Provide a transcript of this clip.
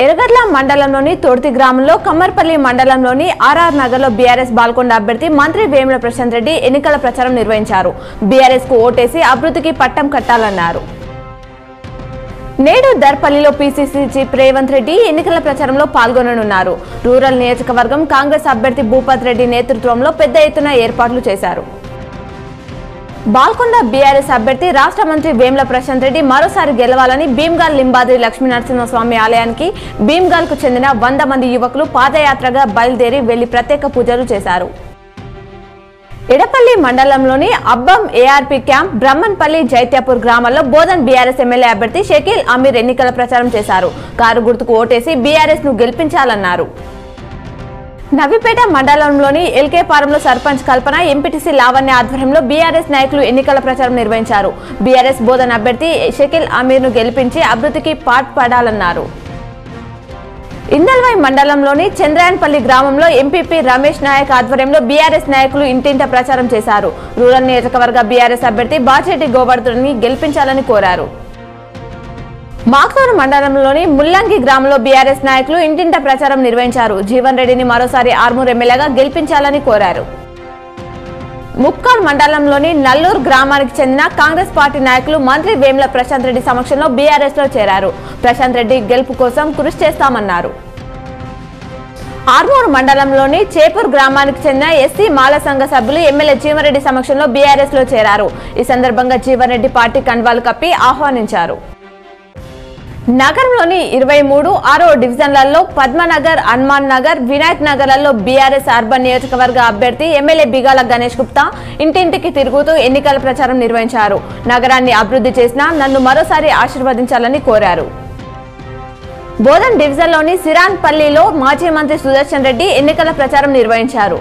ఎర్రగడ్ల మండలంలోని తోర్తి గ్రామంలో కమ్మర్పల్లి మండలంలోని ఆర్ఆర్ నగర్లో బీఆర్ఎస్ బాల్కొండ అభ్యర్థి మంత్రి వేముల ప్రశాంత్ రెడ్డి ఎన్నికల ప్రచారం నిర్వహించారు. బీఆర్ఎస్ కు ఓటేసి అభివృద్ధికి పట్టం కట్టాలన్నారు. నేడు దర్పల్లిలో పీసీసీ చీఫ్ రేవంత్ రెడ్డి ఎన్నికల ప్రచారంలో పాల్గొననున్నారు. రూరల్ నియోజకవర్గం కాంగ్రెస్ అభ్యర్థి భూపత్ రెడ్డి నేతృత్వంలో పెద్ద ఎత్తున ఏర్పాట్లు చేశారు. బాల్కొండ బీఆర్ఎస్ అభ్యర్థి రాష్ట్ర మంత్రి వేముల ప్రశాంత్ రెడ్డి మరోసారి గెలవాలని భీమ్గాల్ లింబాద్రి లక్ష్మీనరసింహస్వామి ఆలయానికి భీమ్గాల్ కు చెందిన 100 మంది యువకులు పాదయాత్రగా బయలుదేరి వెళ్లి ప్రత్యేక పూజలు చేశారు. ఎడపల్లి మండలంలోని అబ్బం ఏఆర్పీ క్యాంప్ బ్రహ్మన్పల్లి జైత్యాపూర్ గ్రామాల్లో బోధన్ బీఆర్ఎస్ ఎమ్మెల్యే అభ్యర్థి షకీల్ అమీర్ ఎన్నికల ప్రచారం చేశారు. కారు గుర్తుకు ఓటేసి బీఆర్ఎస్ ను గెలిపించాలన్నారు. నవిపేట మండలంలోని ఎల్కేపారంలో సర్పంచ్ కల్పన, ఎంపీటీసీ లావణ్య ఆధ్వర్యంలో బీఆర్ఎస్ నాయకులు ఎన్నికల ప్రచారం నిర్వహించారు. బీఆర్ఎస్ బోధన్ అభ్యర్థి షకీల్ అమీర్ ను గెలిపించి అభివృద్ధికి పాటుపడాలన్నారు. ఇందల్వాయి మండలంలోని చంద్రాయన్పల్లి గ్రామంలో ఎంపీపీ రమేష్ నాయక్ ఆధ్వర్యంలో బీఆర్ఎస్ నాయకులు ఇంటింట ప్రచారం చేశారు. రూరల్ నియోజకవర్గ బీఆర్ఎస్ అభ్యర్థి బాచెట్టి గోవర్ధన్ని గెలిపించాలని కోరారు. మాక్నూరు మండలంలోని ముల్లంగి గ్రామంలో బీఆర్ఎస్ నాయకులు ఇంటింట ప్రచారం నిర్వహించారు. జీవన్ రెడ్డిని మరోసారి ఆర్మూర్ ఎమ్మెల్యేగా గెలిపించాలని కోరారు. ముప్కాల్ మండలంలోని నల్లూరు గ్రామానికి చెందిన కాంగ్రెస్ పార్టీ నాయకులు మంత్రి వేముల ప్రశాంత్ రెడ్డి సమక్షంలో బీఆర్ఎస్ లో చేరారు. ప్రశాంత్ రెడ్డి గెలుపు కోసం కృషి చేస్తామన్నారు. ఆర్మూరు మండలంలోని చేపూర్ గ్రామానికి చెందిన ఎస్సీ మాల సంఘ సభ్యులు ఎమ్మెల్యే జీవన్ రెడ్డి సమక్షంలో బీఆర్ఎస్ లో చేరారు. ఈ సందర్భంగా జీవన్ రెడ్డి పార్టీ కండువాలు కప్పి ఆహ్వానించారు. నగరంలోని 23, 6వ డివిజన్లలో పద్మనగర్, హనుమాన్ నగర్, వినాయక్ నగర్లలో బీఆర్ఎస్ అర్బన్ నియోజకవర్గ అభ్యర్థి ఎమ్మెల్యే బిగాల గణేష్ గుప్తా ఇంటింటికి తిరుగుతూ ఎన్నికల ప్రచారం నిర్వహించారు. నగరాన్ని అభివృద్ధి చేసినా నన్ను మరోసారి ఆశీర్వదించాలని కోరారు. బోధన్ డివిజన్లోని సిరాన్పల్లిలో మాజీ మంత్రి సుదర్శన్ రెడ్డి ఎన్నికల ప్రచారం నిర్వహించారు.